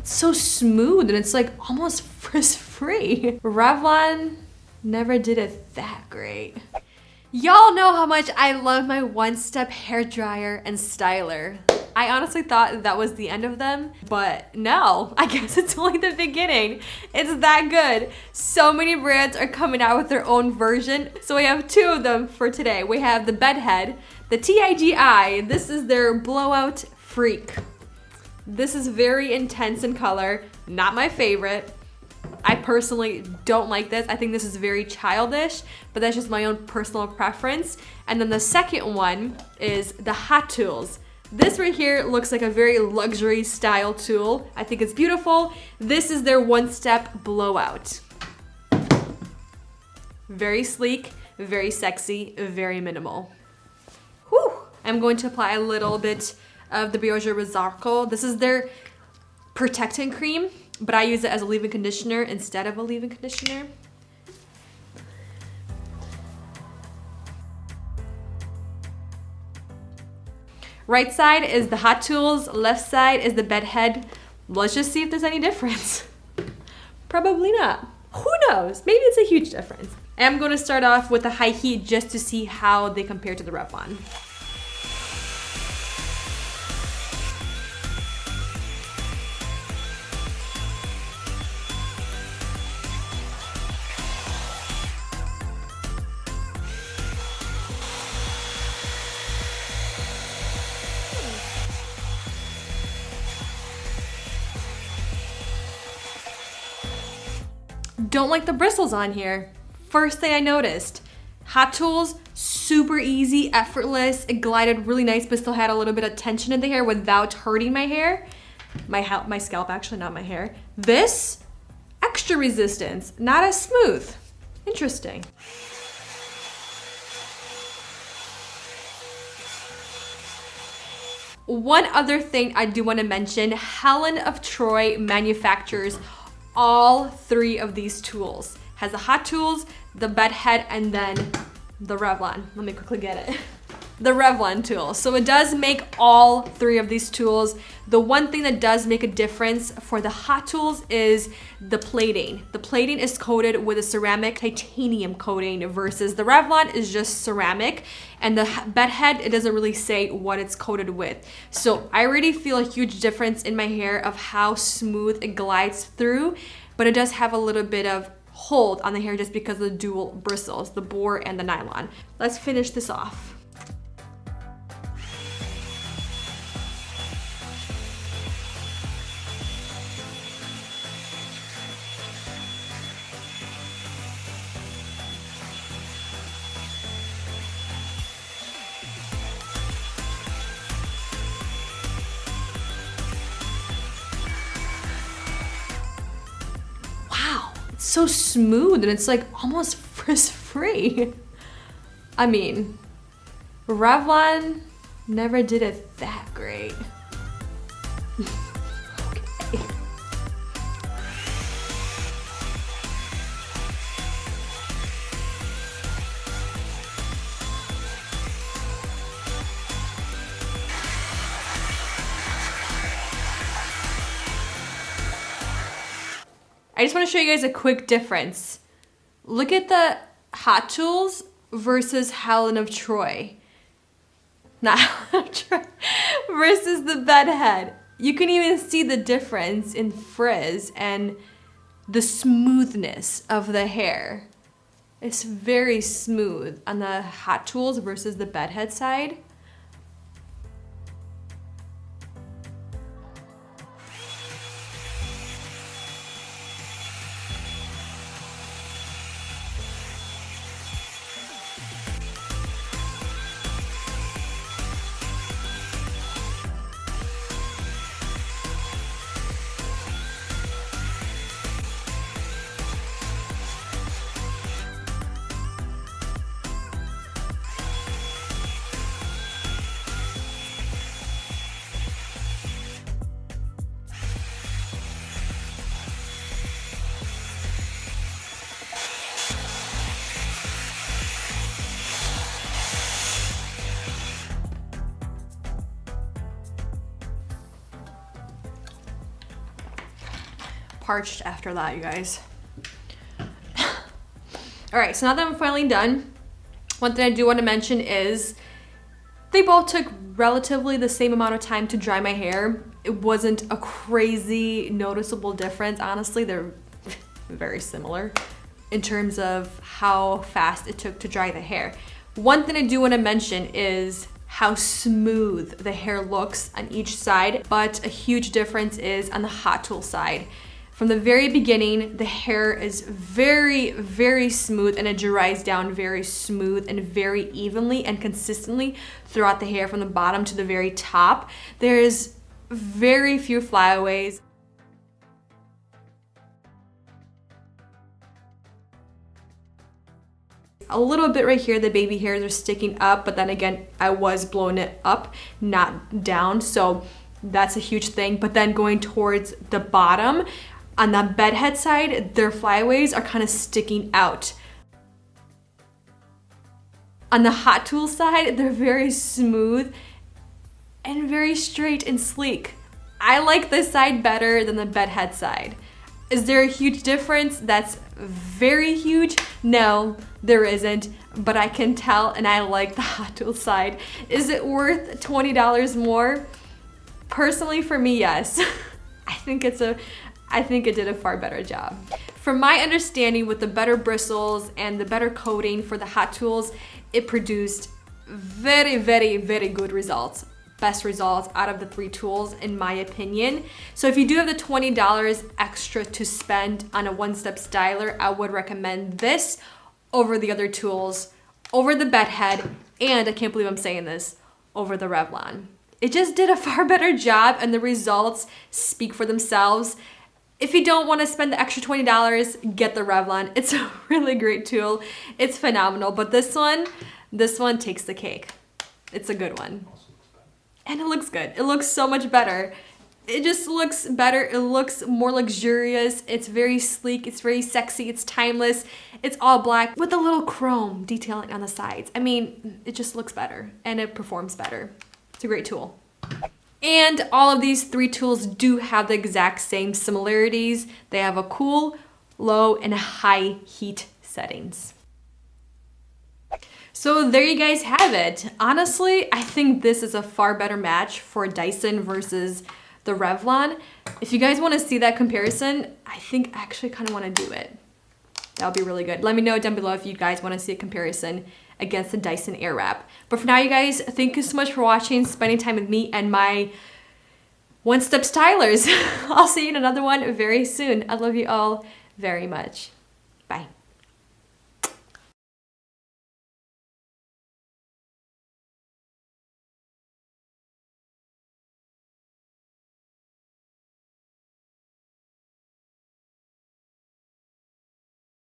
It's so smooth and it's like almost frizz-free. Revlon never did it that great. Y'all know how much I love my One-Step hair dryer and styler. I honestly thought that was the end of them, but no, I guess it's only the beginning. It's that good. So many brands are coming out with their own version. So we have two of them for today. We have the Bedhead, the TIGI. This is their Blowout Freak. This is very intense in color, not my favorite. I personally don't like this. I think this is very childish, but that's just my own personal preference. And then the second one is the Hot Tools. This right here looks like a very luxury style tool. I think it's beautiful. This is their One-Step Blowout. Very sleek, very sexy, very minimal. Whew. I'm going to apply a little bit of the Briogeo Rosarco. This is their protectant cream, but I use it as a leave-in conditioner instead of a leave-in conditioner. Right side is the Hot Tools, left side is the Bedhead. Let's just see if there's any difference. Probably not. Who knows? Maybe it's a huge difference. I'm going to start off with the high heat just to see how they compare to the Revlon. Don't like the bristles on here. First thing I noticed. Hot Tools, super easy, effortless. It glided really nice, but still had a little bit of tension in the hair without hurting my hair. My scalp, actually, not my hair. This, extra resistance, not as smooth. Interesting. One other thing I do want to mention, Helen of Troy manufactures all three of these tools. Has the Hot Tools, the Bedhead, and then the Revlon. Let me quickly get it. The Revlon tool. So it does make all three of these tools. The one thing that does make a difference for the Hot Tools is the plating. The plating is coated with a ceramic titanium coating versus the Revlon is just ceramic. And the Bedhead, it doesn't really say what it's coated with. So I already feel a huge difference in my hair of how smooth it glides through, but it does have a little bit of hold on the hair just because of the dual bristles, the boar and the nylon. Let's finish this off. So smooth and it's like almost frizz-free. I mean, Revlon never did it that great. Okay. I just want to show you guys a quick difference. Look at the Hot Tools versus Helen of Troy. Not Helen of Troy. Versus the Bedhead. You can even see the difference in frizz and the smoothness of the hair. It's very smooth on the Hot Tools versus the Bedhead side. parched after that, you guys. All right, so now that I'm finally done, one thing I do want to mention is they both took relatively the same amount of time to dry my hair. It wasn't a crazy noticeable difference. Honestly, they're very similar in terms of how fast it took to dry the hair. One thing I do want to mention is how smooth the hair looks on each side, but a huge difference is on the hot tool side. From the very beginning, the hair is very, very smooth and it dries down very smooth and very evenly and consistently throughout the hair from the bottom to the very top. There's very few flyaways. A little bit right here, the baby hairs are sticking up, but then again, I was blowing it up, not down, so that's a huge thing. But then going towards the bottom, on the bedhead side, their flyaways are kind of sticking out. On the hot tool side, they're very smooth and very straight and sleek. I like this side better than the bedhead side. Is there a huge difference that's very huge? No, there isn't, but I can tell and I like the hot tool side. Is it worth $20 more? Personally, for me, yes. I think it did a far better job. From my understanding, with the better bristles and the better coating for the hot tools, it produced very, very, very good results. Best results out of the 3 tools, in my opinion. So if you do have the $20 extra to spend on a one-step styler, I would recommend this over the other tools, over the bedhead, and I can't believe I'm saying this, over the Revlon. It just did a far better job and the results speak for themselves. If you don't want to spend the extra $20, get the Revlon. It's a really great tool. It's phenomenal, but this one takes the cake. It's a good one. And it looks good. It looks so much better. It just looks better. It looks more luxurious. It's very sleek. It's very sexy. It's timeless. It's all black with a little chrome detailing on the sides. I mean, it just looks better and it performs better. It's a great tool. And all of these 3 tools do have the exact same similarities. They have a cool, low, and high heat settings. So there you guys have it. Honestly, I think this is a far better match for Dyson versus the Revlon. If you guys want to see that comparison, I think I actually kind of want to do it. That'll be really good. Let me know down below if you guys want to see a comparison against the Dyson Airwrap. But for now, you guys, thank you so much for watching, spending time with me and my one-step stylers. I'll see you in another one very soon. I love you all very much. Bye.